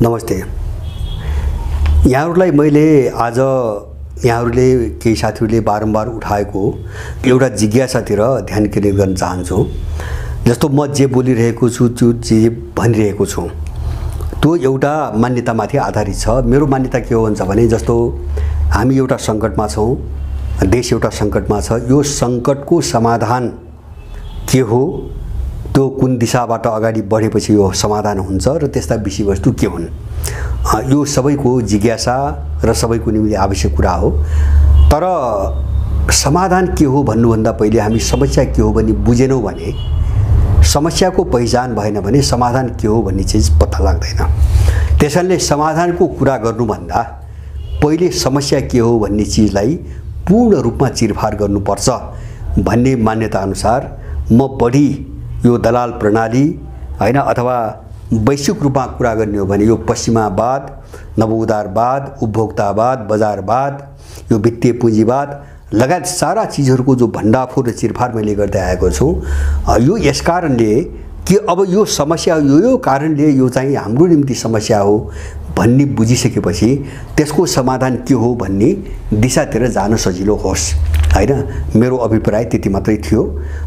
नमस्ते। यहाँहरूलाई मैले आज यहाँहरूले केही साथीहरूले बारम्बार उठाएको एउटा जिज्ञासातिर ध्यान केन्द्रित गर्न चाहन्छु। जस्तो म जे बोलिरहेको छु, जे भनिरहेको छु त्यो एउटा मान्यतामाथि आधारित छ। मेरो मान्यता के हो भन्छ भने, जस्तो हामी एउटा सङ्कटमा छौँ, देश एउटा सङ्कटमा छ। यो सङ्कटको समाधान के हो, त्यो कुन दिशाबाट अगाडि बढेपछि यो समाधान हुन्छ र त्यस्ता विषयवस्तु के हुन्, यो सबैको जिज्ञासा र सबैको निम्ति आवश्यक कुरा हो। तर समाधान के हो भन्नुभन्दा पहिले हामी समस्या के हो भन्ने बुझेनौँ भने, समस्याको पहिचान भएन भने समाधान के हो भन्ने चिज पत्ता लाग्दैन। त्यसैले समाधानको कुरा गर्नुभन्दा पहिले समस्या के हो भन्ने चिजलाई पूर्ण रूपमा चिरफार गर्नुपर्छ भन्ने मान्यता अनुसार म बढी यो दलाल प्रणाली हैन, अथवा वैश्विक रूपमा कुरा गर्ने हो भने यो पश्चिमावाद, नवोदारवाद, उपभोक्तावाद, बजारवाद, यो वित्तीय पुँजीवाद लगायत सारा चीजहरूको जो भण्डाफोर र चिरफार मैले गर्दै आएको छु, यो यस कारणले कि अब यो समस्या यो कारणले यो चाहिँ हाम्रो निम्ति समस्या हो भन्ने बुझिसकेपछि त्यसको समाधान के हो भन्ने दिशातिर जान सजिलो होस् हैन। मेरो अभिप्राय त्यति मात्रै थियो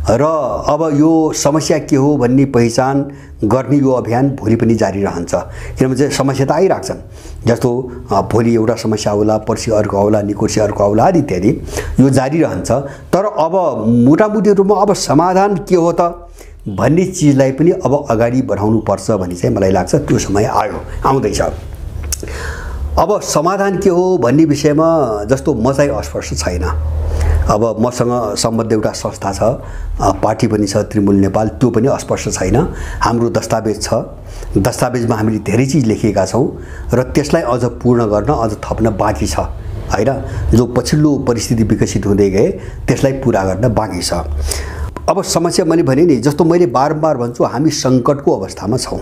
र अब यो समस्या के हो भन्ने पहिचान गर्ने यो अभियान भोलि पनि जारी रहन्छ। किनभने समस्या त आइराख्छन्। जस्तो भोलि एउटा समस्या होला, पर्सि अर्को आउला, निकोर्सि अर्को आउला आदि इत्यादि, यो जारी रहन्छ। तर अब मोटामोटी रूपमा अब समाधान के हो त भन्ने चिजलाई पनि अब अगाडि बढाउनु पर्छ भन्ने चाहिँ मलाई लाग्छ। त्यो समय आउँदैछ। अब समाधान के हो भन्ने विषयमा जस्तो म चाहिँ अस्पष्ट छैन। अब मसँग सम्बद्ध एउटा संस्था छ, पार्टी पनि छ तृणमूल नेपाल, त्यो पनि अस्पष्ट छैन। हाम्रो दस्तावेज छ, दस्तावेजमा हामीले धेरै चिज लेखेका छौँ र त्यसलाई अझ पूर्ण गर्न, अझ थप्न बाँकी छ हैन। जो पछिल्लो परिस्थिति विकसित हुँदै गए त्यसलाई पुरा गर्न बाँकी छ। अब समस्या मैले भने नि, जस्तो मैले बारम्बार भन्छु, हामी सङ्कटको अवस्थामा छौँ।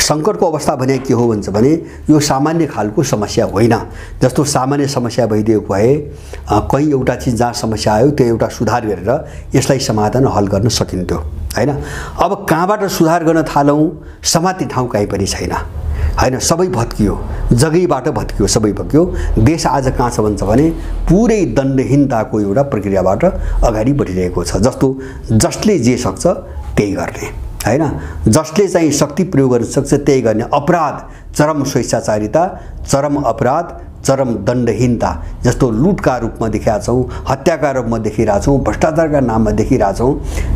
सङ्कटको अवस्था भने के हो भन्छ भने, यो सामान्य खालको समस्या होइन। जस्तो सामान्य समस्या भइदिएको भए कहीँ एउटा चिज जहाँ समस्या आयो त्यो एउटा सुधार गरेर यसलाई समाधान हल गर्न सकिन्थ्यो हैन। अब कहाँबाट सुधार गर्न थालौँ, समात्ने ठाउँ कहीँ पनि छैन हैन। सबै भत्कियो, जगैबाट भत्कियो, सबै भत्कियो। देश आज कहाँ छ भन्छ भने, पुरै दण्डहीनताको एउटा प्रक्रियाबाट अगाडि बढिरहेको छ। जस्तो जसले जे सक्छ त्यही गर्ने हैन, जसले चाहिँ शक्ति प्रयोग गर्न सक्छ त्यही गर्ने। अपराध, चरम स्वेच्छाचारिता, चरम अपराध, चरम दण्डहीनता जस्तो लुटका रूपमा देखिरहेका छौँ, हत्याका रूपमा देखिरहेका छौँ, भ्रष्टाचारका नाममा देखिरहेका छौँ।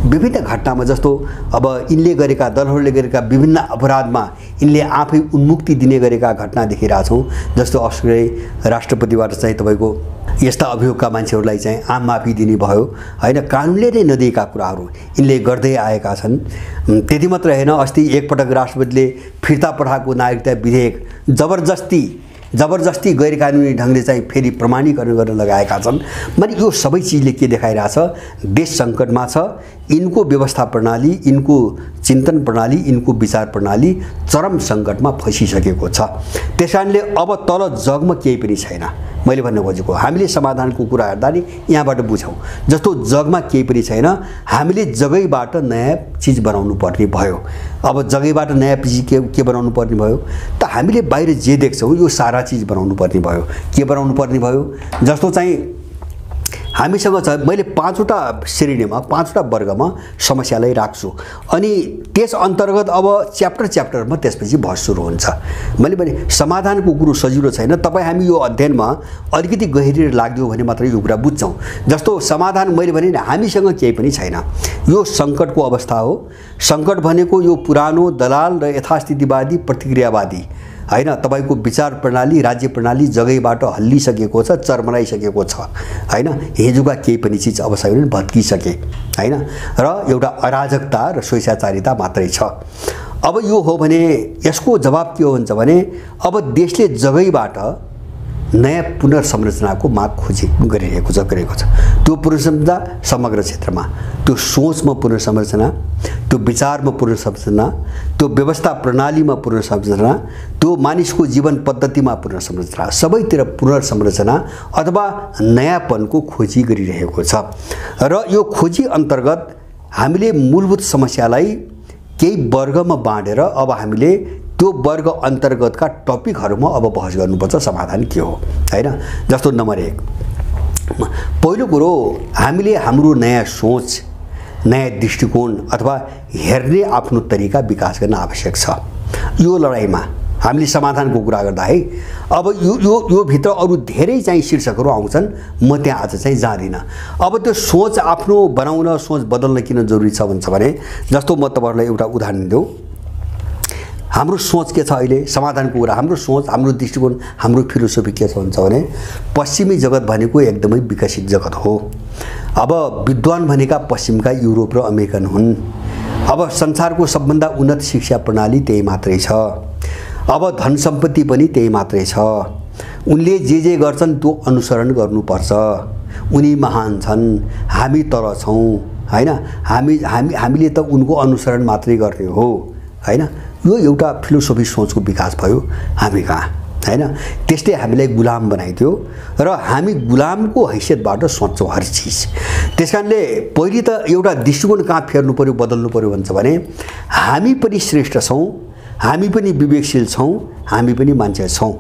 विभिन्न घटनामा जस्तो अब यिनले गरेका, दलहरूले गरेका विभिन्न अपराधमा यिनले आफै उन्मुक्ति दिने गरेका घटना देखिरहेका छौँ। जस्तो अस्ट्रेलियाई राष्ट्रपतिबाट चाहिँ तपाईँको यस्ता अभियोगका मान्छेहरूलाई चाहिँ आम माफी दिने भयो हैन। कानुनले नै नदिएका कुराहरू यिनले गर्दै आएका छन्। त्यति मात्र होइन, अस्ति एकपटक राष्ट्रपतिले फिर्ता पठाएको नागरिकता विधेयक जबरजस्ती गैर कानुनी ढङ्गले चाहिँ फेरि प्रमाणीकरण गर्न लगाएका छन्। मैले यो सबै चिजले के देखाइरहेछ, देश सङ्कटमा छ। यिनको व्यवस्था प्रणाली, यिनको चिन्तन प्रणाली, यिनको विचार प्रणाली चरम सङ्कटमा फसिसकेको छ। त्यसकारणले अब तल जगमा केही पनि छैन। मैले भन्न खोजेको, हामीले समाधानको कुरा हेर्दा नि यहाँबाट बुझौँ। जस्तो जगमा केही पनि छैन, हामीले जगैबाट नयाँ चिज बनाउनु पर्ने भयो। अब जगैबाट नयाँ चिज के बनाउनु पर्ने भयो त, हामीले बाहिर जे देख्छौँ यो सारा चिज बनाउनु पर्ने भयो। के बनाउनु पर्ने भयो, जस्तो चाहिँ हामीसँग छ, मैले 5वटा श्रेणीमा, 5वटा वर्गमा समस्यालाई राख्छु अनि त्यस अन्तर्गत अब च्याप्टरमा त्यसपछि बहस सुरु हुन्छ। मैले भने समाधानको कुरो सजिलो छैन। तपाईँ हामी यो अध्ययनमा अलिकति गहिरी लाग्दियो भने मात्रै यो कुरा बुझ्छौँ। जस्तो समाधान मैले भने हामीसँग केही पनि छैन, यो सङ्कटको अवस्था हो। सङ्कट भनेको यो पुरानो दलाल र यथास्थितिवादी प्रतिक्रियावादी हैन, तपाईँको विचार प्रणाली, राज्य प्रणाली जगैबाट हल्लिसकेको छ, चरमराइसकेको छ हैन। हिजोका केही पनि चिज अब छैन, भत्किसके हैन, र एउटा अराजकता र स्वेच्छाचारिता मात्रै छ। अब यो हो भने यसको जवाब के हो भन्छ भने, अब देशले जगैबाट नयाँ पुनर्संरचनाको माग गरिरहेको छ। त्यो पुनर्संरचना समग्र क्षेत्रमा, त्यो सोचमा पुनर्संरचना, त्यो विचारमा पुनर्संरचना, त्यो व्यवस्था प्रणालीमा पुनर्संरचना, त्यो मानिसको जीवन पद्धतिमा पुनर्संरचना, सबैतिर पुनर्संरचना अथवा नयाँपनको खोजी गरिरहेको छ। र यो खोजी अन्तर्गत हामीले मूलभूत समस्यालाई केही वर्गमा बाँडेर अब हामीले त्यो वर्ग अन्तर्गतका टपिकहरुमा अब बहस गर्नुपर्छ समाधान के हो हैन। जस्तो नम्बर 1 पहिलो कुरो हामीले हाम्रो नयाँ सोच नयाँ दृष्टिकोण अथवा हेर्ने आफ्नो तरिका विकास गर्न आवश्यक छ। यो लडाईमा हामीले समाधानको कुरा गर्दा है अब यो भित्र अरु धेरै चाहिँ शीर्षकहरु आउँछन्, म त्यहाँ आज चाहिँ जादिन। अब त्यो सोच आफ्नो बनाउन सोच बदल्न किन जरुरी छ भन्छ भने जस्तो म तपाईहरुलाई एउटा उदाहरण दिऊ। हाम्रो सोच के छ अहिले समाधानको कुरा, हाम्रो सोच हाम्रो दृष्टिकोण हाम्रो फिलोसफी के छ भन्छ भने पश्चिमी जगत भनेको एकदमै विकसित जगत हो। अब विद्वान भनेका पश्चिमका युरोप र अमेरिकन हुन्। अब संसारको सबभन्दा उन्नत शिक्षा प्रणाली त्यही मात्रै छ। अब धन सम्पत्ति पनि त्यही मात्रै छ। उनले जे गर्छन् त्यो अनुसरण गर्नुपर्छ। उनी महान छन्, हामी तल छौं हैन। हामीले त उनको अनुसरण मात्रै गर्ने हो हैन। यो एउटा फिलोसफी सोचको विकास भयो हामी कहाँ हैन। त्यसले हामीलाई गुलाम बनाइदियो र हामी गुलामको हैसियतबाट सोच्छौं हर चीज। त्यसकारणले पहिले त एउटा दृष्टिकोण कहाँ फेर्नु पर्यो बदल्नु पर्यो भन्छ भने हामी पनि श्रेष्ठ छौं, हामी पनि विवेकशील छौं, हामी पनि मान्छे छौं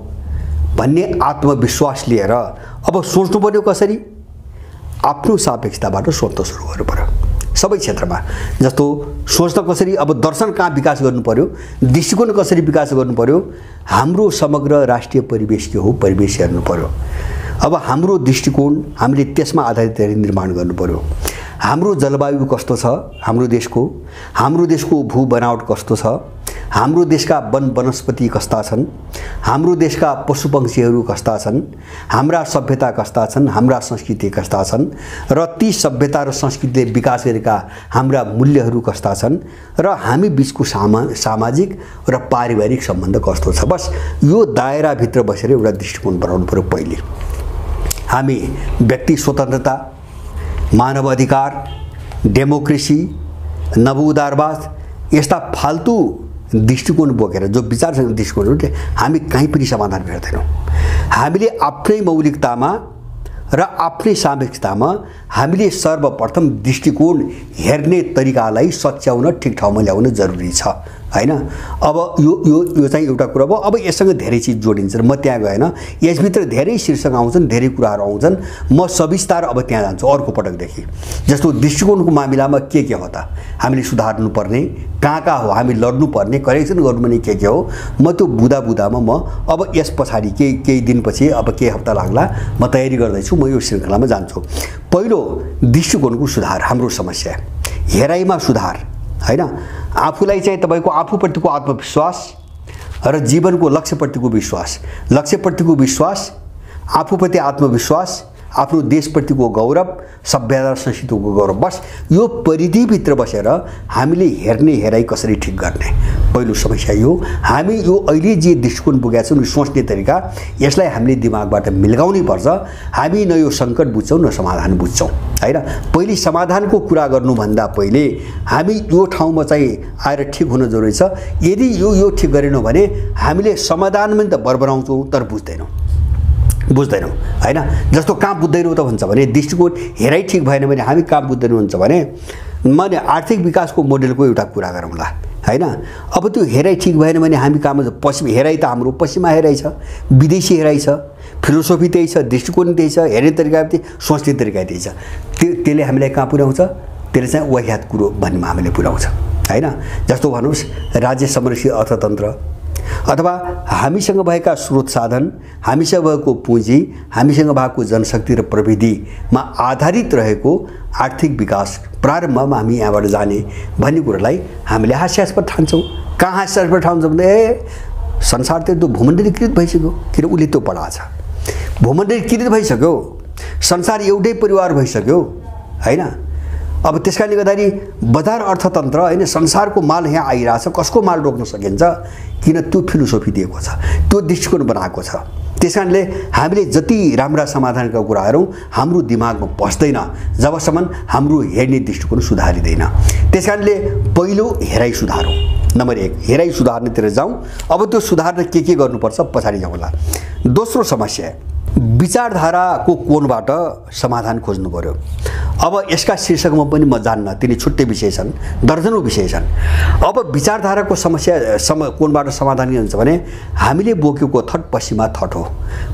भन्ने आत्मविश्वास लिएर अब सोच्नु पर्यो कसरी आफ्नो सापेक्षताबाट सोच्न सुरु गर्नु पर्यो सबै क्षेत्रमा। जस्तो सोच्न कसरी अब दर्शन कहाँ विकास गर्नु पर्यो, दृष्टिकोण कसरी विकास गर्नु पर्यो, हाम्रो समग्र राष्ट्रिय परिवेश के हो परिवेश हेर्नु पर्यो। अब हाम्रो दृष्टिकोण हामीले त्यसमा आधारित निर्माण गर्नु पर्यो। हाम्रो जलवायु कस्तो छ हाम्रो देशको भू बनावट कस्तो छ, हाम्रो देशका वन वनस्पति कस्ता छन्, हाम्रो देशका पशुपक्षीहरू कस्ता छन्, हाम्रा सभ्यता कस्ता छन्, हाम्रा संस्कृति कस्ता छन् र ती सभ्यता र संस्कृतिले विकास गरेका हाम्रा मूल्यहरू कस्ता छन् र हामी बीचको सामाजिक र पारिवारिक सम्बन्ध कस्तो छ। बस यो दायरा भित्र बसेर एउटा दृष्टिकोण बनाउनु पर्यो। पहिले हामी व्यक्ति स्वतन्त्रता, मानव अधिकार, डेमोक्रेसी, नवउदारवाद यस्ता फाल्तु दृष्टिकोण बोकेर जो विचारसँग दृष्टिकोणले हामी कहीँ पनि समाधान भेट्दैनौँ। हामीले आफ्नै मौलिकतामा र आफ्नै सापेक्षतामा हामीले सर्वप्रथम दृष्टिकोण हेर्ने तरिकालाई सच्याउन ठिक ठाउँमा ल्याउन जरुरी छ हैन। अब यो चाहिँ एउटा कुरा भयो। अब यससँग धेरै चीज जोडिन्छन्, म त्यहाँ गएन, यसभित्र धेरै शीर्षक आउँछन्, धेरै कुराहरू आउँछन्, म सविस्तार अब त्यहाँ जान्छु अर्को पटकदेखि। जस्तो दृष्टिकोणको मामिलामा के हो त हामीले सुधार्नु पर्ने, कहाँ हो हामी लड्नु पर्ने, करेक्सन गर्नुपर्ने के हो, म त्यो बुदामा म अब यस पछाडि केही दिनपछि अब केही हप्ता लाग्ला म तयारी गर्दैछु, म यो श्रृङ्खलामा जान्छु। पहिलो दृष्टिकोणको सुधार, हाम्रो समस्या हेराइमा सुधार हैन। आफूलाई चाहिँ तपाईको आफूप्रतिको आत्मविश्वास र जीवनको लक्ष्यप्रतिको विश्वास, आफूप्रति आत्मविश्वास, आफ्नो देशप्रतिको गौरव, सभ्यता र संस्कृतिको गौरव, बस यो परिधिभित्र बसेर हामीले हेर्ने हेराइ कसरी ठिक गर्ने पहिलो समस्या यो। हामी यो अहिले जे दृष्टिकोण बोकेका छौँ सोच्ने तरिका यसलाई हामीले दिमागबाट मिल्गाउनै पर्छ। हामी न यो सङ्कट बुझ्छौँ न समाधान बुझ्छौँ हैन। पहिले समाधानको कुरा गर्नुभन्दा पहिले हामी यो ठाउँमा चाहिँ आएर ठिक हुन जरुरी छ। यदि यो ठिक गरेनौँ भने हामीले समाधानमा त बरबराउँछौँ तर बुझ्दैनौँ हैन। जस्तो कहाँ बुझ्दैनौँ त भन्छ भने दृष्टिकोण हेराइ ठिक भएन भने हामी कहाँ बुझ्दैनौँ भन्छ भने मैले आर्थिक विकासको मोडेलको एउटा कुरा गरौँला हैन। अब त्यो हेराइ ठिक भएन भने हामी कहाँमा पश्चिम हेराइ त हाम्रो पश्चिममा हेराइ छ, विदेशी हेराइ छ, फिलोसफी त्यही छ, दृष्टिकोण त्यही छ, हेर्ने तरिका त्यही, सोच्ने तरिका त्यही छ। त्यसले हामीलाई कहाँ पुर्याउँछ, त्यसले चाहिँ वाह्यात कुरो भन्नेमा हामीले पुर्याउँछ हैन। जस्तो भन्नुहोस् राज्य संरक्षित अर्थतन्त्र अथवा हामीसँग भएका स्रोत साधन, हामीसँग भएको पुँजी, हामीसँग भएको जनशक्ति र प्रविधिमा आधारित रहेको आर्थिक विकास प्रारम्भमा हामी यहाँबाट जाने भन्ने कुरालाई हामीले हास्यास्पद ठान्छौँ। कहाँ हास्यास्पद ठान्छौँ भने संसार त्यो भूमण्डलीकृत भइसक्यो, किन उसले त्यो पढाएको छ, भूमण्डलीकृत भइसक्यो, संसार एउटै परिवार भइसक्यो हैन। अब त्यसकारणले गर्दाखेरि बजार अर्थतन्त्र हैन संसारको माल यहाँ आइरहेछ, कसको माल रोक्न सकिन्छ किन त्यो फिलोसफी दिएको छ, त्यो दृष्टिकोण बनाएको छ। त्यसकारणले हामीले जति राम्रा समाधानका कुराहरू हाम्रो दिमागमा पस्दैन जबसम्म हाम्रो हेर्ने दृष्टिकोण सुधारिदैन। त्यसकारणले पहिलो हेराइ सुधारौँ। नम्बर 1 हेराइ सुधार्नेतिर जाउँ। अब त्यो सुधार्न के गर्नुपर्छ पछाडि जाउँला। दोस्रो समस्या विचारधाराको कोणबाट समाधान खोज्नु पर्यो। अब यसका शीर्षकमा पनि म जान्न, तिनी छुट्टै विषय छन्, दर्जनौं विषय छन्। अब विचारधाराको समस्या कोनबाट समाधान हुन्छ भने हामीले बोकेको थट पश्चिमा थट हो,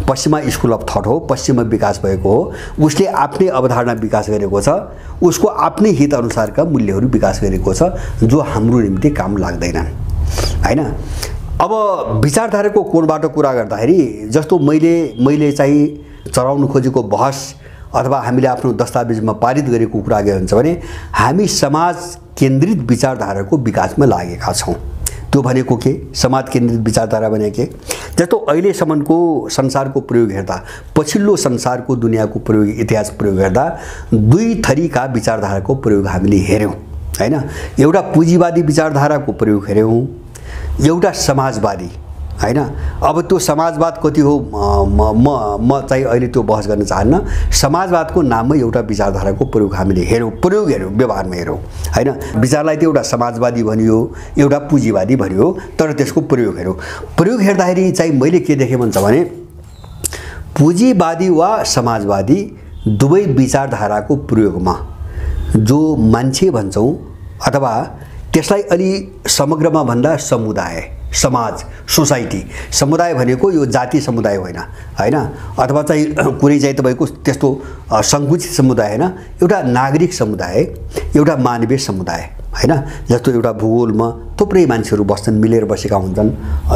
पश्चिमा स्कुल अफ थट हो, पश्चिममा विकास भएको हो, उसले आफ्नै अवधारणा विकास गरेको छ, उसको आफ्नै हित अनुसारका मूल्यहरू विकास गरेको छ जो हाम्रो निम्ति काम लाग्दैनन् हैन। अब विचारधाराको कोणबाट कुरा गर्दाखेरि जस्तो मैले चाहिँ चलाउन खोजेको बहस अथवा हामीले आफ्नो दस्तावेजमा पारित गरेको कुरा के हुन्छ भने हामी समाज केन्द्रित विचारधाराको विकासमा लागेका छौं। त्यो भनेको के? समाज केन्द्रित विचारधारा भने के? जस्तो अहिलेसम्मको संसारको प्रयोग हेर्दा, पछिल्लो संसारको दुनियाँको प्रयोग, इतिहास प्रयोग हेर्दा दुई थरीका विचारधाराको प्रयोग हामीले हेर्यौं हैन। एउटा पुँजीवादी विचारधाराको प्रयोग हेर्यौं, एउटा समाजवादी हैन। अब त्यो समाजवाद कति हो म चाहिँ अहिले त्यो बहस गर्न चाहन्न। समाजवादको नाममा एउटा विचारधाराको प्रयोग हामीले हेर्यौं, व्यवहारमा हेर्यौं हैन। विचारलाई त एउटा समाजवादी भनियो, एउटा पुँजीवादी भनियो, तर त्यसको प्रयोग हेर्यौं। प्रयोग हेर्दाखेरि चाहिँ मैले के देखेँ भन्छ भने पुँजीवादी वा समाजवादी दुवै विचारधाराको प्रयोगमा जो मान्छे भन्छौं अथवा त्यसलाई अलि समग्रमा भन्दा समुदाय, समाज, सोसाइटी, समुदाय भनेको यो जाति समुदाय होइन हैन, अथवा चाहिँ कुनै चाहिँ तपाईको त्यस्तो संकुचित समुदाय हैन, एउटा नागरिक समुदाय, एउटा मानवीय समुदाय हैन। जस्तो एउटा भूगोलमा थुप्रै मान्छेहरू बस्छन्, मिलेर बसेका हुन्छन्,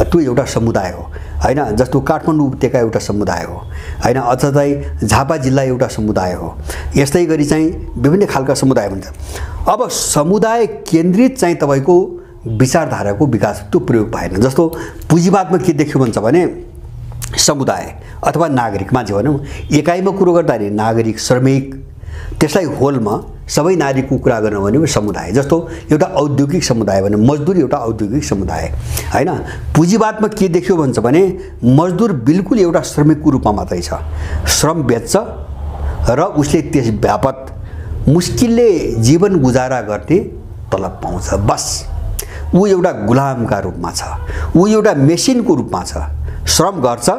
त्यो एउटा समुदाय हो हैन। जस्तो काठमाडौँ उपत्यका एउटा समुदाय हो हैन, अथवा चाहिँ झापा जिल्ला एउटा समुदाय हो। यस्तै गरी चाहिँ विभिन्न खालका समुदाय हुन्छन्। अब समुदाय केन्द्रित चाहिँ तपाईको विचारधाराको विकास त्यो प्रयोग भएन। जस्तो पुँजीवादमा के देख्यो भन्छ भने समुदाय अथवा नागरिक मान्छे भनौँ, एकाइमा कुरो गर्दाखेरि नागरिक, श्रमिक, त्यसलाई होलमा सबै नागरिकको कुरा गर्न भने समुदाय। जस्तो एउटा औद्योगिक समुदाय भने मजदुर एउटा औद्योगिक समुदाय हैन। पुँजीवादमा के देख्यो भन्छ भने मजदुर बिल्कुल एउटा श्रमिकको रूपमा मात्रै छ, श्रम बेच्छ र उसले त्यस बापत मुस्किलले जीवन गुजारा गर्ने तलब पाउँछ, बस। ऊ एउटा गुलामका रूपमा छ, ऊ एउटा मेसिनको रूपमा छ, श्रम गर्छ,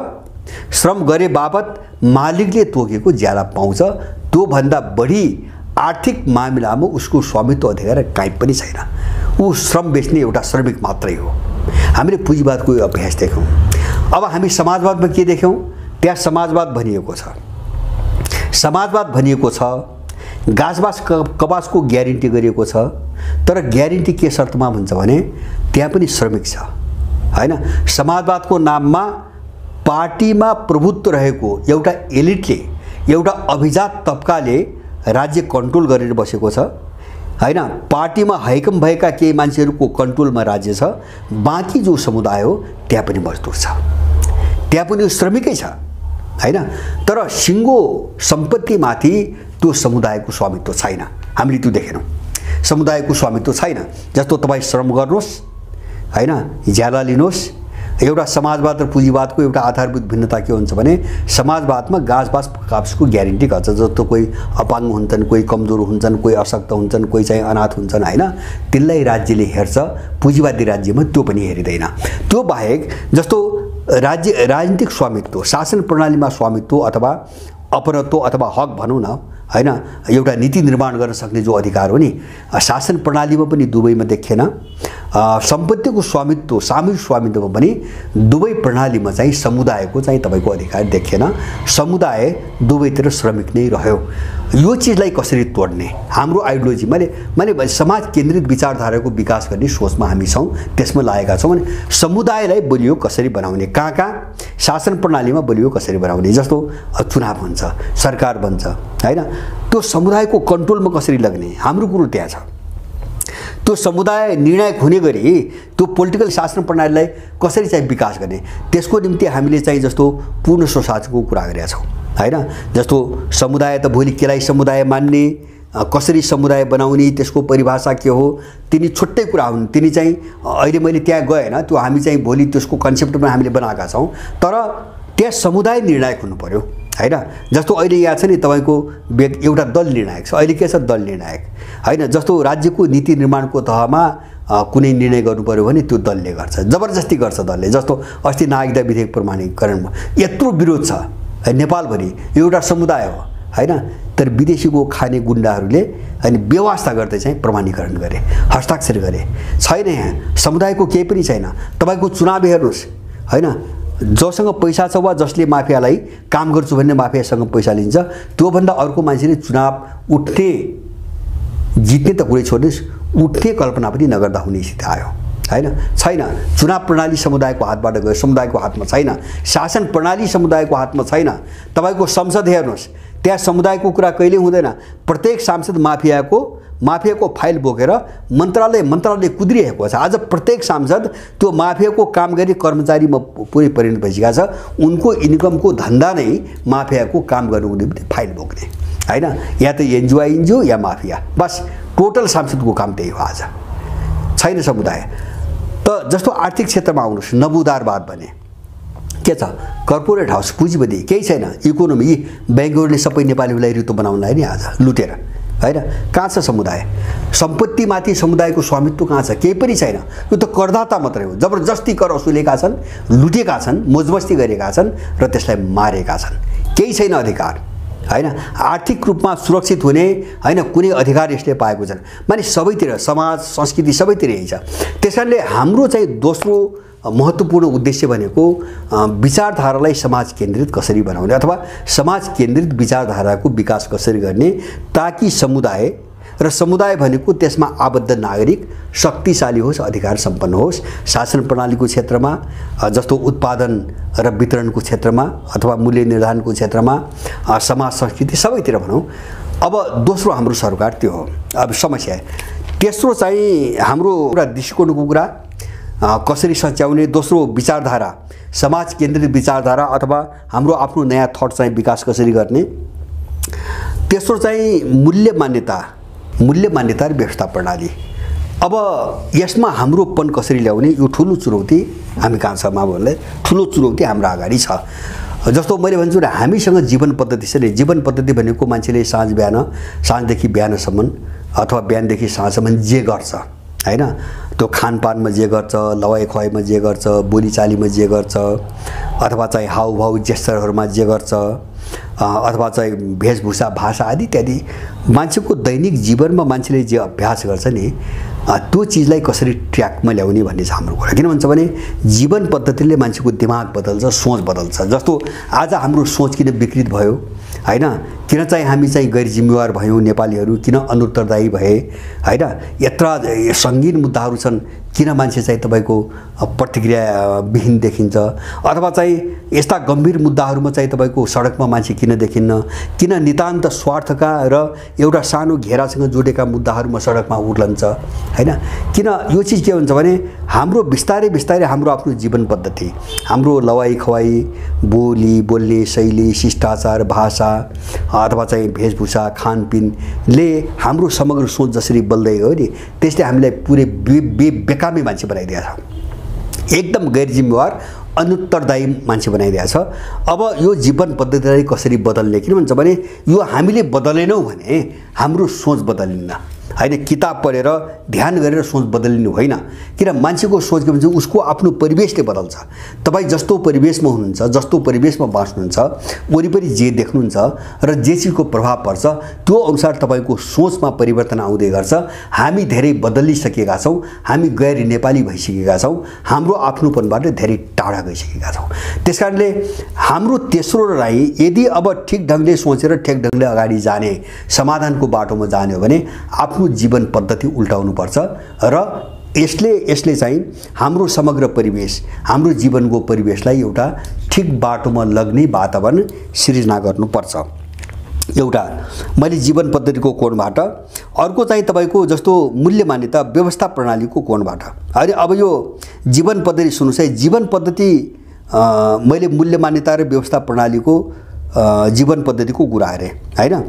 श्रम गरे बापत मालिकले तोकेको ज्याला पाउँछ। त्यो भन्दा बढी आर्थिक मामिलामा उसको स्वामित्व अधिकार काहीँ पनि छैन, ऊ श्रम बेच्ने एउटा श्रमिक मात्रै हो। हामीले पुँजीवादको यो अभ्यास देख्यौं। अब हामी समाजवादमा के देख्यौं? त्यहाँ समाजवाद भनिएको छ, समाजवाद भनिएको छ, गाछबास कपासको ग्यारेन्टी गरिएको छ, तर ग्यारेन्टी के शर्तमा भन्छ भने त्यहाँ पनि श्रमिक छ हैन। समाजवादको नाममा पार्टीमा प्रभुत्व रहेको एउटा एलिटले, एउटा अभिजात तबकाले राज्य कन्ट्रोल गरेर बसेको छ हैन। पार्टीमा हैकम भएका केही मान्छेहरूको कन्ट्रोलमा राज्य छ, बाँकी जो समुदाय हो त्यहाँ पनि मजदुर छ, त्यहाँ पनि श्रमिकै छ हैन। तर सिङ्गो सम्पत्तिमाथि त्यो समुदायको स्वामित्व छैन, हामीले त्यो देखेनौँ। समुदायको स्वामित्व छैन। जस्तो तपाईँ श्रम गर्नुहोस् हैन, ज्याला लिनुहोस्। एउटा समाजवाद र पुँजीवादको एउटा आधारभूत भिन्नता के हुन्छ भने समाजवादमा गाछबास कपासको ग्यारेन्टी गर्छ। जस्तो कोही अपाङ्ग हुन्छन्, कोही कमजोर हुन्छन्, कोही अशक्त हुन्छन्, कोही चाहिँ अनाथ हुन्छन् हैन, तिनलाई राज्यले हेर्छ। पुँजीवादी राज्यमा त्यो पनि हेरिँदैन। त्यो बाहेक जस्तो राजनीतिक स्वामित्व, शासन प्रणालीमा स्वामित्व अथवा अपरत्व अथवा हक भनौँ न हैन, एउटा नीति निर्माण गर्न सक्ने जो अधिकार हो नि, शासन प्रणालीमा पनि दुवैमा देखिएन। सम्पत्तिको स्वामित्व, सामूहिक स्वामित्वमा पनि दुवै प्रणालीमा चाहिँ समुदायको चाहिँ तपाईको अधिकार देखिएन। समुदाय दुवैतिर श्रमिक नै रह्यो। यो चिजलाई कसरी तोड्ने? हाम्रो आइडियोलोजी मैले समाज केन्द्रित विचारधाराको विकास गर्ने सोचमा हामी छौँ, त्यसमा लागेका छौँ। भने समुदायलाई बलियो कसरी बनाउने, कहाँ शासन प्रणालीमा बलियो कसरी बनाउने। जस्तो चुनाव हुन्छ, सरकार बन्छ हैन, त्यो समुदायको कन्ट्रोलमा कसरी लग्ने, हाम्रो कुरो त्यहाँ छ। त्यो समुदाय निर्णायक हुने गरी त्यो पोलिटिकल शासन प्रणालीलाई कसरी चाहिँ विकास गर्ने, त्यसको निम्ति हामीले चाहिँ जस्तो पूर्ण स्वशासनको कुरा गरेका छौँ हैन। जस्तो समुदाय त भोलि केलाई समुदाय मान्ने, कसरी समुदाय बनाउने, त्यसको परिभाषा के हो, तिनी छुट्टै कुरा हुन्। तिनी चाहिँ अहिले मैले त्यहाँ गएँ हैन, त्यो हामी चाहिँ भोलि त्यसको कन्सेप्टमा हामीले बनाएका छौँ, तर त्यहाँ समुदाय निर्णायक हुनु पर्यो हैन। जस्तो अहिले यहाँ छ नि तपाईको एउटा दल निर्णायक छ। अहिले के छ? दल निर्णायक हैन। जस्तो राज्यको नीति निर्माणको तहमा कुनै निर्णय गर्नु पर्यो भने त्यो दलले गर्छ, जबरजस्ती गर्छ दलले। जस्तो अस्ति नागरिकता विधेयक प्रमाणीकरणमा यत्रो विरोध छ नेपालभरि, एउटा समुदाय हो हैन। तर विदेशीको खाने गुण्डाहरूले अनि व्यवस्था गर्दै चाहिँ प्रमाणीकरण गरे, हस्ताक्षर गरे। छैन यहाँ समुदायको केही पनि छैन। तपाईको चुनाव हेर्नुस् हैन, जोसँग पैसा छ वा जसले माफियालाई काम गर्छु भन्ने माफियासँग पैसा लिन्छ त्योभन्दा अर्को मान्छेले चुनाव उठ्ने जित्ने त कुरै छोड्नुस्, उठ्ने कल्पना पनि नगर्दा हुने स्थिति आयो हैन। छैन चुनाव प्रणाली समुदायको हातबाट गयो, समुदायको हातमा छैन। शासन प्रणाली समुदायको हातमा छैन। तपाईको संसद हेर्नुस्, त्यहाँ समुदायको कुरा कहिले हुँदैन। प्रत्येक सांसद माफियाको फाइल बोकेर मन्त्रालय कुदिरहेको छ। आज प्रत्येक सांसद त्यो माफियाको काम गर्ने कर्मचारीमा पुरै परिणत भइसकेका छ। उनको इन्कमको धन्दा नै माफियाको काम गर्नुको निम्ति फाइल बोक्ने हैन। या त एनजिओ या माफिया, बस टोटल सांसदको काम त्यही हो। आज छैन समुदाय। त जस्तो आर्थिक क्षेत्रमा आउनुहोस्, नबुदारवाद भने के छ? कर्पोरेट हाउस पुँजीपति केही छैन। इकोनोमी ब्याङ्कहरूले सबै नेपालीलाई रित्तो बनाउनलाई नि आज लुटेर हैन। कहाँ छ समुदाय? सम्पत्तिमाथि समुदायको स्वामित्व कहाँ छ? केही पनि छैन। यो त करदाता मात्रै हो। जबरजस्ती कर असुलेका छन्, लुटेका छन्, मोजमस्ती गरेका छन् र त्यसलाई मारेका छन्। केही छैन अधिकार हैन। आर्थिक रूपमा सुरक्षित हुने हैन कुनै अधिकार यसले पाएको छैन। माने सबैतिर समाज संस्कृति सबैतिर यही छ। त्यसकारणले हाम्रो चाहिँ दोस्रो महत्त्वपूर्ण उद्देश्य भनेको विचारधारालाई समाज केन्द्रित कसरी बनाउने अथवा समाज केन्द्रित विचारधाराको विकास कसरी गर्ने, ताकि समुदाय भनेको त्यसमा आबद्ध नागरिक शक्तिशाली होस्, अधिकार सम्पन्न होस्। शासन प्रणालीको क्षेत्रमा जस्तो उत्पादन र वितरणको क्षेत्रमा अथवा मूल्य निर्धारणको क्षेत्रमा, समाज संस्कृति सबैतिर भनौँ। अब दोस्रो हाम्रो सरकार त्यो हो अब समस्या। तेस्रो चाहिँ हाम्रो एउटा दृष्टिकोणको कुरा कसरी सच्याउने, दोस्रो विचारधारा समाज केन्द्रित विचारधारा अथवा हाम्रो आफ्नो नयाँ थट चाहिँ विकास कसरी गर्ने, तेस्रो चाहिँ मूल्य मान्यता र व्यवस्था प्रणाली। अब यसमा हाम्रोपन कसरी ल्याउने, यो ठुलो चुनौती हामी कहाँ छ मावलले, ठुलो चुनौती हाम्रो अगाडि छ। जस्तो मैले भन्छु र हामीसँग जीवन पद्धति छ नि। जीवन पद्धति भनेको मान्छेले साँझदेखि बिहानसम्म अथवा बिहानदेखि साँझसम्म जे गर्छ हैन, त्यो खानपानमा जे गर्छ, लवाइ खुवाइमा जे गर्छ, बोलीचालीमा जे गर्छ, अथवा चाहिँ हाउभाउ जेस्चरहरूमा जे गर्छ, अथवा चाहिँ वेशभूषा भाषा आदि इत्यादि मान्छेको दैनिक जीवनमा मान्छेले जे अभ्यास गर्छ नि त्यो चिजलाई कसरी ट्र्याकमा ल्याउने भन्ने छ हाम्रो कुरा। किन भन्छ भने जीवन पद्धतिले मान्छेको दिमाग बदल्छ, सोच बदल्छ। जस्तो आज हाम्रो सोच किन विकृत भयो हैन, किन चाहिँ हामी चाहिँ गैर जिम्मेवार भयौँ नेपालीहरू, किन अनुत्तरदायी भए हैन, यत्र सङ्गीन मुद्दाहरू छन्, किन मान्छे चाहिँ तपाईको प्रतिक्रिया विहीन देखिन्छ, अथवा चाहिँ यस्ता गम्भीर मुद्दाहरूमा चाहिँ तपाईको सडकमा मान्छे किन देखिन्न, किन नितान्त स्वार्थका र एउटा सानो घेरासँग जोडेका मुद्दाहरूमा सडकमा उर्लन्छ हैन। किन यो चिज के हुन्छ भने हाम्रो बिस्तारै हाम्रो आफ्नो जीवन पद्धति, हाम्रो लवाइ खवाइ, बोल्ने शैली, शिष्टाचार, भाषा अथवा चाहिँ वेशभूषा, खानपिनले हाम्रो समग्र सोच जसरी बल्दै गयो नि त्यसले हामीलाई पुरै बेकामी मान्छे बनाइदिएको छ, एकदम गैर जिम्मेवार अनुत्तरदायी मान्छे बनाइदिएको छ। अब यो जीवन पद्धतिलाई कसरी बदल्ने? किन भन्छ भने यो हामीले बदलेनौँ भने हाम्रो सोच बदलिन्न हैन। किताब पढेर ध्यान गरेर सोच बदलिनु होइन। किन मान्छेको सोच के भन्छ उसको आफ्नो परिवेशले बदल्छ। तपाईँ जस्तो परिवेशमा हुनुहुन्छ, जस्तो परिवेशमा बाँच्नुहुन्छ, वरिपरि जे देख्नुहुन्छ र जे चिजको प्रभाव पर्छ त्यो अनुसार तपाईँको सोचमा परिवर्तन आउँदै गर्छ। हामी धेरै बदलिसकेका छौँ, हामी गैर नेपाली भइसकेका छौँ, हाम्रो आफ्नोपनबाट धेरै टाढा गइसकेका छौँ। त्यसकारणले हाम्रो तेस्रो राई यदि अब ठिक ढङ्गले सोचेर ठिक ढङ्गले अगाडि जाने, समाधानको बाटोमा जाने हो भने आफ्नो जीवन पद्धति उल्टाउनु पर्छ र यसले चाहिँ हाम्रो समग्र परिवेश, हाम्रो जीवनको परिवेशलाई एउटा ठिक बाटोमा लग्ने वातावरण सिर्जना गर्नुपर्छ। एउटा मैले जीवन पद्धतिको कोणबाट, अर्को चाहिँ तपाईको जस्तो मूल्य मान्यता व्यवस्था प्रणालीको कोणबाट। अनि अब यो जीवन पद्धति सुन्नुहोस् है, जीवन पद्धति मैले मूल्य मान्यता र व्यवस्था प्रणालीको जीवन पद्धतिको कुरा हेरेँ हैन।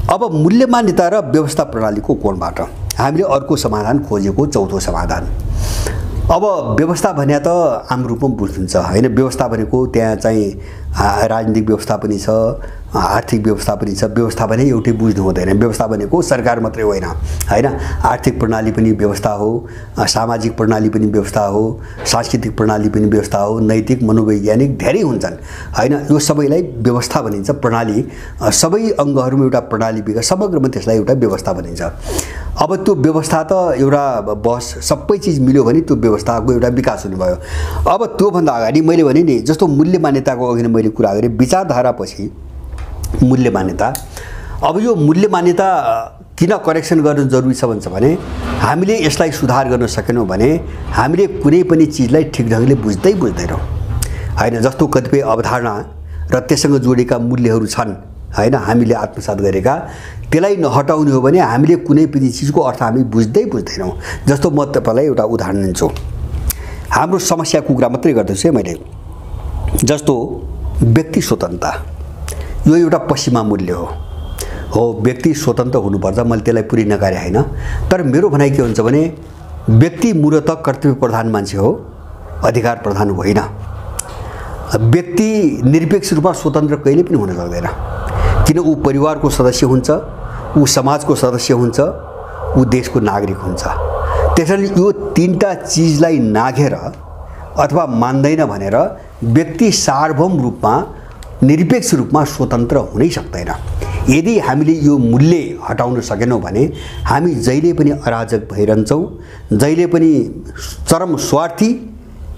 अब मूल्य मान्यता र व्यवस्था प्रणालीको कोणबाट हामीले अर्को समाधान खोजेको, चौथो समाधान। अब व्यवस्था भने त आम रूपमा बुझ्नुहुन्छ हैन। व्यवस्था भनेको त्यहाँ चाहिँ राजनीतिक व्यवस्था पनि छ, आर्थिक व्यवस्था पनि छ। व्यवस्था भने एउटै बुझ्नु हुँदैन। व्यवस्था भनेको सरकार मात्रै होइन, हैन। आर्थिक प्रणाली पनि व्यवस्था हो, सामाजिक प्रणाली पनि व्यवस्था हो, सांस्कृतिक प्रणाली पनि व्यवस्था हो, नैतिक मनोवैज्ञानिक धेरै हुन्छन्, हैन। यो सबैलाई व्यवस्था भनिन्छ। प्रणाली सबै अङ्गहरूमा एउटा प्रणाली विकास समग्रमा त्यसलाई एउटा व्यवस्था भनिन्छ। अब त्यो व्यवस्था त एउटा बस सबै चिज मिल्यो भने त्यो व्यवस्थाको एउटा विकास हुने भयो। अब त्योभन्दा अगाडि मैले भने नि जस्तो मूल्य मान्यताको अघि नै मैले कुरा गरेँ, विचारधारापछि मूल्य मान्यता। अब यो मूल्य मान्यता किन करेक्सन गर्न जरुरी छ भन्छ भने हामीले यसलाई सुधार गर्न सकेनौँ भने हामीले कुनै पनि चिजलाई ठिक ढङ्गले बुझ्दैनौँ, हैन। जस्तो कतिपय अवधारणा र त्यससँग जोडिएका मूल्यहरू छन्, हैन, हामीले आत्मसात गरेका, त्यसलाई नहटाउने हो भने हामीले कुनै पनि चिजको अर्थ हामी बुझ्दैनौँ। जस्तो म तपाईँलाई एउटा उदाहरण दिन्छु। हाम्रो समस्याको कुरा मात्रै गर्दैछु है मैले। जस्तो व्यक्ति स्वतन्त्रता, यो एउटा पश्चिमा मूल्य हो। व्यक्ति स्वतन्त्र हुनुपर्छ, मैले त्यसलाई पुरै नकारे होइन। तर मेरो भनाइ के हुन्छ भने व्यक्ति मूलतः कर्तव्य प्रधान मान्छे हो, अधिकार प्रधान होइन। व्यक्ति निरपेक्ष रूपमा स्वतन्त्र कहिले पनि हुन सक्दैन, किन ऊ परिवारको सदस्य हुन्छ, ऊ समाजको सदस्य हुन्छ, ऊ देशको नागरिक हुन्छ। त्यसैले यो तीनटा चिजलाई नाघेर अथवा मान्दैन भनेर व्यक्ति सार्वभौम रूपमा निरपेक्ष रूपमा स्वतन्त्र हुनै सक्दैन। यदि हामीले यो मूल्य हटाउन सकेनौँ भने हामी जहिले पनि अराजक भइरहन्छौँ, जहिले पनि चरम स्वार्थी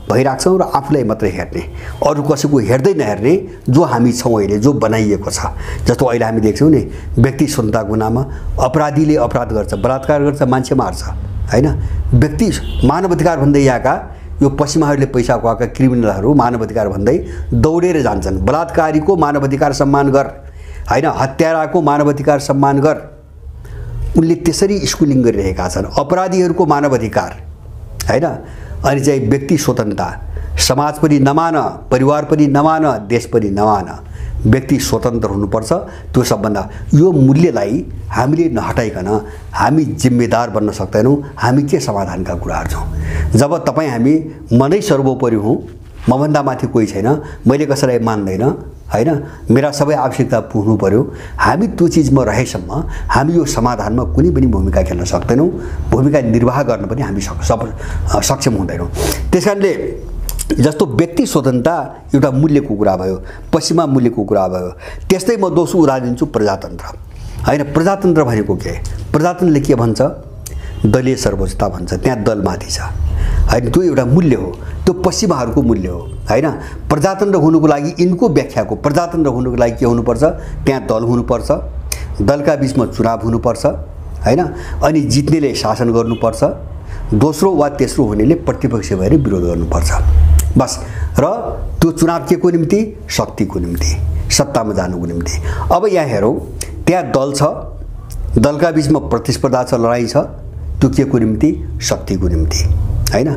भइराख्छौँ र आफूलाई मात्रै हेर्ने, अरू कसैको हेर्दै नहेर्ने जो हामी छौँ अहिले, जो बनाइएको छ। जस्तो अहिले हामी देख्छौँ नि, व्यक्ति स्वतन्त्रताको नाममा अपराधीले अपराध गर्छ, बलात्कार गर्छ, मान्छे मार्छ, हैन। व्यक्ति मानवाधिकार भन्दै यहाँका यो पश्चिमाहरूले पैसा खुवाएका क्रिमिनलहरू मानवाधिकार भन्दै दौडेर जान्छन्। बलात्कारीको मानवाधिकार सम्मान गर, हैन, हत्याराको मानवाधिकार सम्मान गर। उनले त्यसरी स्कुलिङ गरिरहेका छन्। अपराधीहरूको मानवाधिकार, हैन। अनि चाहिँ व्यक्ति स्वतन्त्रता, समाज पनि नमान, परिवार पनि नमान, देश पनि नमान, व्यक्ति स्वतन्त्र हुनुपर्छ। त्यो सबभन्दा यो मूल्यलाई हामीले नहटाइकन हामी जिम्मेदार बन्न सक्दैनौँ। हामी के समाधानका कुराहरू छौँ। जब तपाईँ हामी मनै सर्वोपरि हौँ, मभन्दा माथि कोही छैन, मैले कसैलाई मान्दैन, हैन, मेरा सबै आवश्यकता पुग्नु पर्यो, हामी त्यो चिजमा रहेसम्म हामी यो समाधानमा कुनै पनि भूमिका खेल्न सक्दैनौँ, भूमिका निर्वाह गर्न पनि हामी सक्षम हुँदैनौँ। त्यसकारणले जस्तो व्यक्ति स्वतन्त्रता एउटा मूल्यको कुरा भयो, पश्चिमा मूल्यको कुरा भयो। त्यस्तै म दोस्रो उदाहरण दिन्छु, प्रजातन्त्र, हैन। प्रजातन्त्र भनेको के? प्रजातन्त्रले के भन्छ? दलीय सर्वोच्चता भन्छ। त्यहाँ दलमाथि छ, हैन। त्यो एउटा मूल्य हो, त्यो पश्चिमाहरूको मूल्य हो, हैन। प्रजातन्त्र हुनुको लागि यिनको व्याख्याको प्रजातन्त्र हुनुको लागि के हुनुपर्छ? त्यहाँ दल हुनुपर्छ, दलका बिचमा चुनाव हुनुपर्छ, हैन। अनि जित्नेले शासन गर्नुपर्छ, दोस्रो वा तेस्रो हुनेले प्रतिपक्ष भएर विरोध गर्नुपर्छ, बस। र त्यो चुनाव के को निम्ति? शक्तिको निम्ति, सत्तामा जानुको निम्ति। अब यहाँ हेरौँ, त्यहाँ दल छ, दलका बिचमा प्रतिस्पर्धा छ, लडाइँ छ, त्यो के को निम्ति? शक्तिको निम्ति, हैन।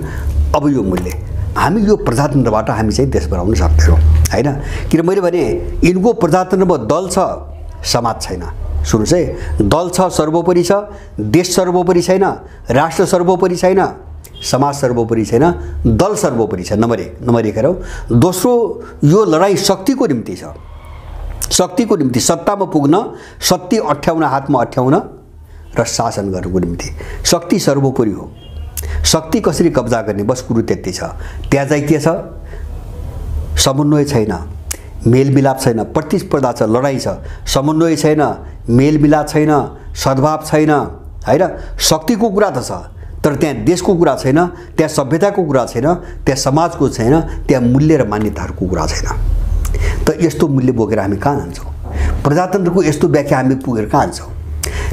अब यो मूल्य हामी यो प्रजातन्त्रबाट हामी चाहिँ देश बनाउन सक्दैनौँ, हैन। किन मैले भने यिनको प्रजातन्त्रमा दल छ, समाज छैन। सुन्नुहोस् है, दल छ, सर्वोपरि छ, देश सर्वोपरि छैन, राष्ट्र सर्वोपरि छैन, समाज सर्वोपरि छैन, दल सर्वोपरि छ। नम्बर एक हेरौँ। दोस्रो, यो लडाइँ शक्तिको निम्ति छ, शक्तिको निम्ति, सत्तामा पुग्न, शक्ति अठ्याउन, हातमा अठ्याउन र शासन गर्नुको निम्ति। शक्ति सर्वोपरि हो। शक्ति कसरी कब्जा गर्ने, बस कुरो त्यति छ। त्यहाँ चाहिँ के छ? समन्वय छैन, मेलमिलाप छैन, प्रतिस्पर्धा छ, लडाइँ छ, समन्वय छैन, मेलमिलाप छैन, सद्भाव छैन, हैन। शक्तिको कुरा त छ, तर त्यहाँ देशको कुरा छैन, त्यहाँ सभ्यताको कुरा छैन, त्यहाँ समाजको छैन, त्यहाँ मूल्य र मान्यताहरूको कुरा छैन। त यस्तो मूल्य बोकेर हामी कहाँ जान्छौँ? प्रजातन्त्रको यस्तो व्याख्या हामी पुगेर कहाँ जान्छौँ?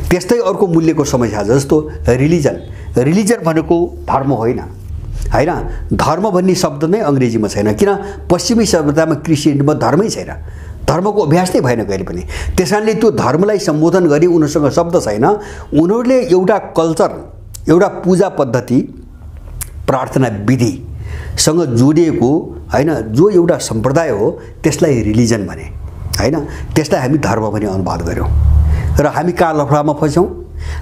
त्यस्तै अर्को मूल्यको समस्या छ, जस्तो रिलिजन। रिलिजन भनेको धर्म होइन, हैन। धर्म भन्ने शब्द नै अङ्ग्रेजीमा छैन, किन? पश्चिमी सभ्यतामा क्रिस्चियनमा धर्मै छैन, धर्मको अभ्यास नै भएन कहिले पनि। त्यसकारणले त्यो धर्मलाई सम्बोधन गरी उनीसँग शब्द छैन। उनीहरूले एउटा कल्चर, एउटा पूजा पद्धति, प्रार्थना विधिसँग जोडिएको, हैन, जो एउटा सम्प्रदाय हो, त्यसलाई रिलिजन भने, हैन। त्यसलाई हामी धर्म भने अनुवाद गऱ्यौँ र हामी कहाँ लफडामा फस्यौँ?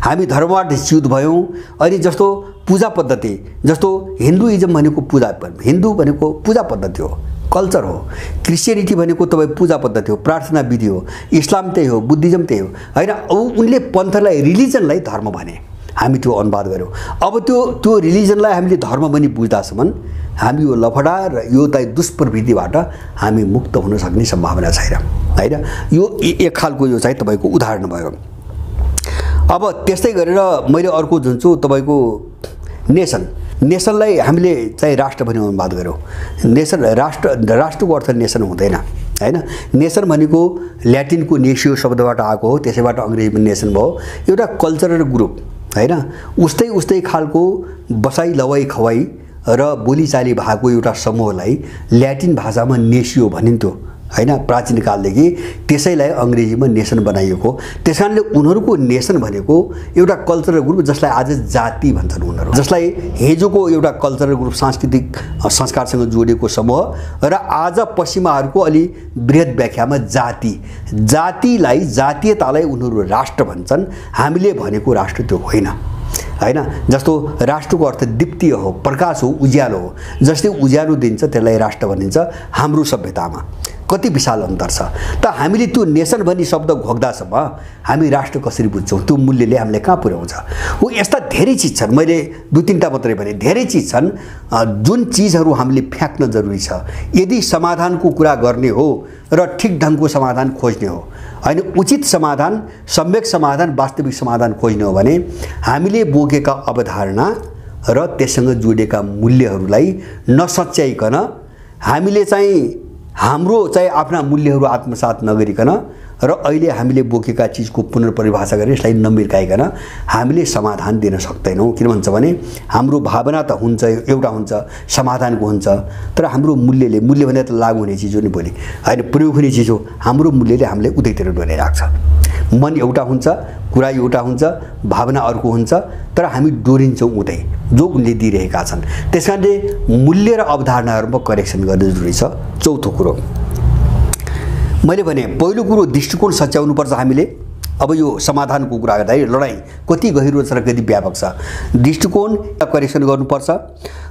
हामी धर्मबाट च्युत भयौँ। अनि जस्तो पूजा पद्धति, जस्तो हिन्दुइजम भनेको पूजा, हिन्दू भनेको पूजा पद्धति हो, कल्चर हो। क्रिस्चियनिटी भनेको तपाईँ पूजा पद्धति हो, प्रार्थना विधि हो, इस्लाम त्यही हो, बुद्धिज्म त्यही हो हैन। अब उनले पन्थलाई रिलिजनलाई धर्म भने हामी त्यो अनुवाद गऱ्यौँ। अब त्यो रिलिजनलाई हामीले धर्म पनि बुझ्दासम्म हामी यो लफडा र यो दुष्प्रवृत्तिबाट हामी मुक्त हुन सक्ने सम्भावना छैन हैन। यो एक खालको यो चाहिँ तपाईको उदाहरण भयो। अब त्यस्तै गरेर मैले अर्को जुन तपाईको नेसनलाई हामीले चाहिँ राष्ट्र पनि अनुवाद गऱ्यौँ। नेसन राष्ट्रको अर्थ नेसन हुँदैन हैन। नेसन भनेको ल्याटिनको नेसियो शब्दबाट आएको हो, त्यसैबाट अङ्ग्रेजीमा नेसन भयो। एउटा कल्चरल ग्रुप हैन, उस्तै खालको बसाई लवाई खवाई र बोलीचाली भएको एउटा समूहलाई ल्याटिन भाषामा नेसियो भनिन्थ्यो हैन प्राचीन कालदेखि। त्यसैलाई अङ्ग्रेजीमा नेसन बनाइएको। त्यसकारणले उनीहरूको नेसन भनेको एउटा कल्चरल ग्रुप जसलाई आज जाति भन्छन् उनीहरू, जसलाई हिजोको एउटा कल्चरल ग्रुप सांस्कृतिक संस्कारसँग जोडिएको समूह र आज पश्चिमाहरूको अलि बृहत व्याख्यामा जातिलाई जातीयतालाई उनीहरू राष्ट्र भन्छन्। हामीले भनेको राष्ट्र त्यो होइन हैन। जस्तो राष्ट्रको अर्थ दीप्तीय हो, प्रकाश हो, उज्यालो हो। जस्तै उज्यालो दिन्छ त्यसलाई राष्ट्र भनिन्छ। हाम्रो सभ्यतामा कति विशाल अन्तर छ। त हामीले त्यो नेसन भन्ने शब्द घोक्दासम्म हामी राष्ट्र कसरी बुझ्छौँ, त्यो मूल्यले हामीलाई कहाँ पुर्याउँछ। हो यस्ता धेरै चिज छन्, मैले 2-3टा मात्रै भने, धेरै चिज छन् जुन चिजहरू हामीले फ्याँक्न जरुरी छ यदि समाधानको कुरा गर्ने हो र ठिक ढङ्गको समाधान खोज्ने हो हैन। उचित समाधान, सम्यक समाधान, वास्तविक समाधान खोज्ने हो भने हामीले बोकेका अवधारणा र त्यससँग जोडिएका मूल्यहरूलाई नसच्याइकन हामीले चाहिँ हाम्रो चाहिँ आफ्ना मूल्यहरू आत्मसात नगरिकन र अहिले हामीले बोकेका चिजको पुनर्परिभाषा गरेर यसलाई नमिर्काइकन हामीले समाधान दिन सक्दैनौँ। किन भन्छ भने हाम्रो भावना त हुन्छ, एउटा हुन्छ, समाधानको हुन्छ, तर हाम्रो मूल्य भने त लागु हुने चिज हो नि भोलि हैन, प्रयोग हुने चिज हो। हाम्रो मूल्यले हामीलाई उतैतिर डोराइराख्छ। मन एउटा हुन्छ, कुरा एउटा हुन्छ, भावना अर्को हुन्छ, तर हामी डोरिन्छौँ उतै जो उनले दिइरहेका छन्। त्यसकारणले मूल्य र अवधारणाहरूमा करेक्सन गर्न जरुरी छ। चौथो कुरो मैले भने, पहिलो कुरो दृष्टिकोण सच्याउनुपर्छ हामीले। अब यो समाधानको कुरा गर्दाखेरि लडाईँ कति गहिरो छ र कति व्यापक छ, दृष्टिकोण करेक्सन गर्नुपर्छ।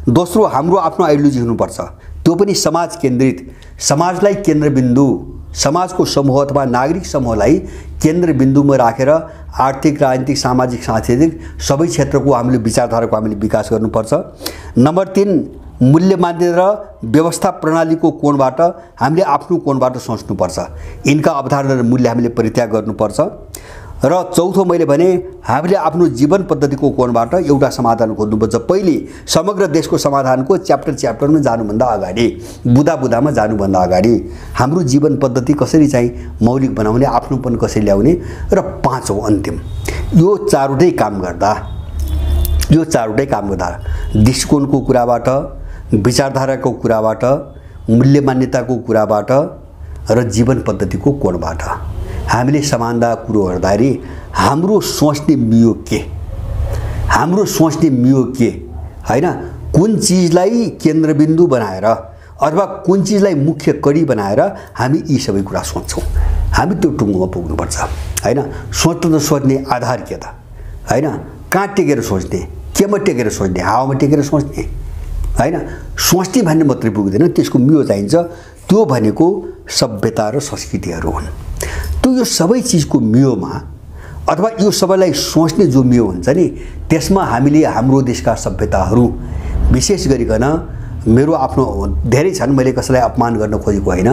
दोस्रो हाम्रो आफ्नो आइडियोलोजी हुनुपर्छ, त्यो पनि समाज केन्द्रित। समाजलाई केन्द्रबिन्दु, समाजको समूह अथवा नागरिक समूहलाई केन्द्रबिन्दुमा राखेर आर्थिक, राजनीतिक, सामाजिक, सांस्कृतिक सबै क्षेत्रको हामीले विचारधाराको हामीले विकास गर्नुपर्छ। नम्बर 3 मूल्य मान्यता र व्यवस्था प्रणालीको कोणबाट हामीले आफ्नो कोणबाट सोच्नुपर्छ। यिनका अवधारणा र मूल्य हामीले परित्याग गर्नुपर्छ। र चौथो मैले भने हामीले आफ्नो जीवन पद्धतिको कोणबाट एउटा समाधान खोज्नुपर्छ। पहिले समग्र देशको समाधानको च्याप्टरमा जानुभन्दा अगाडि, बुदामा जानुभन्दा अगाडि हाम्रो जीवन पद्धति कसरी चाहिँ मौलिक बनाउने, आफ्नोपन कसरी ल्याउने, र पाँचौं अन्तिम यो चारवटै काम गर्दा दृष्टिकोणको कुराबाट, विचारधाराको कुराबाट, मूल्य मान्यताको कुराबाट र जीवन पद्धतिको कोणबाट हामीले समानता कुरो गर्दाखेरि हाम्रो सोच्ने मियो के हैन, कुन चिजलाई केन्द्रबिन्दु बनाएर अथवा कुन चिजलाई मुख्य कडी बनाएर हामी यी सबै कुरा सोच्छौँ। हामी त्यो टुङ्गोमा पुग्नुपर्छ हैन। सोच्ने आधार के त हैन, कहाँ टेकेर सोच्ने, केमा टेकेर सोच्ने, हावामा टेकेर सोच्ने हैन। सोच्ने भन्ने मात्रै पुग्दैन, त्यसको मियो चाहिन्छ। त्यो भनेको सभ्यता र संस्कृतिहरू हुन्। त्यो यो सबै चिजको मियोमा अथवा यो सबैलाई सोच्ने जो मियो हुन्छ नि, त्यसमा हामीले हाम्रो देशका सभ्यताहरू विशेष गरिकन, मेरो आफ्नो धेरै छन्, मैले कसैलाई अपमान गर्न खोजेको होइन,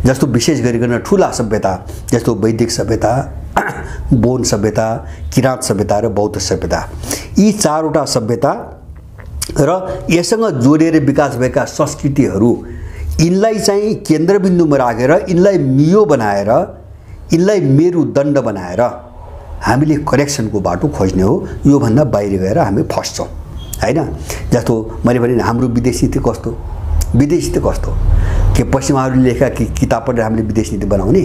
जस्तो विशेष गरिकन ठुला सभ्यता जस्तो वैदिक सभ्यता, बोन सभ्यता, किराँत सभ्यता र बौद्ध सभ्यता, यी चारवटा सभ्यता र यससँग जोडिएर विकास भएका संस्कृतिहरू, यिनलाई चाहिँ केन्द्रबिन्दुमा राखेर, यिनलाई मियो बनाएर, यिनलाई मेरुदण्ड बनाएर हामीले करेक्सनको बाटो खोज्ने हो। यो भन्दा बाहिर गएर हामी फस्छौँ हैन। जस्तो मैले भने हाम्रो विदेश नीति कस्तो के पश्चिमाहरूले लेखेका किताब पढेर हामीले विदेश नीति बनाउने।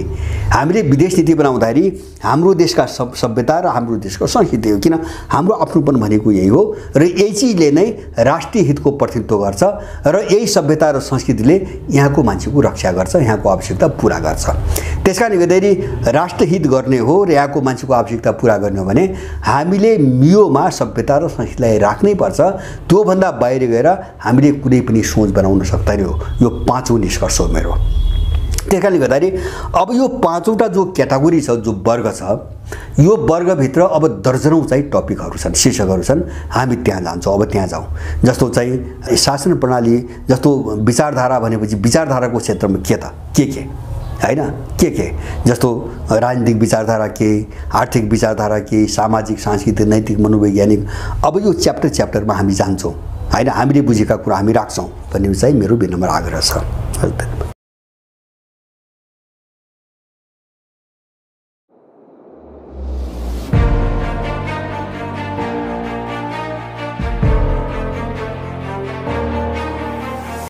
हामीले विदेश नीति बनाउँदाखेरि हाम्रो देशका सभ्यता र हाम्रो देशको संस्कृति हो, किन हाम्रो आफ्नोपन भनेको यही हो र यही चिजले नै राष्ट्रिय हितको प्रतिनिधित्व गर्छ र यही सभ्यता र संस्कृतिले यहाँको मान्छेको रक्षा गर्छ, यहाँको आवश्यकता पूरा गर्छ। त्यसकारणले गर्दाखेरि राष्ट्रहित गर्ने हो र यहाँको मान्छेको आवश्यकता पूरा गर्ने हो भने हामीले मियोमा सभ्यता र संस्कृतिलाई राख्नै पर्छ। त्योभन्दा बाहिर गएर हामीले कुनै पनि सोच बनाउन सक्दैनौँ। यो पाँचौं निष्कर्ष निष्कर्ष हो मेरो। त्यस कारणले गर्दाखेरि अब यो 5वटा जो क्याटेगोरी छ, जो वर्ग छ, यो वर्गभित्र अब दर्जनौँ चाहिँ टपिकहरू छन्, शीर्षकहरू छन्। हामी त्यहाँ जान्छौँ। अब त्यहाँ जाउँ जस्तो चाहिँ शासन प्रणाली, जस्तो विचारधारा भनेपछि विचारधाराको क्षेत्रमा के त के हैन के जस्तो राजनीतिक विचारधारा के, आर्थिक विचारधारा के, सामाजिक सांस्कृतिक नैतिक मनोवैज्ञानिक, अब यो च्याप्टरमा हामी जान्छौँ हैन। हामीले बुझेका कुरा हामी राख्छौँ भन्ने चाहिँ मेरो विनम्र आग्रह छ।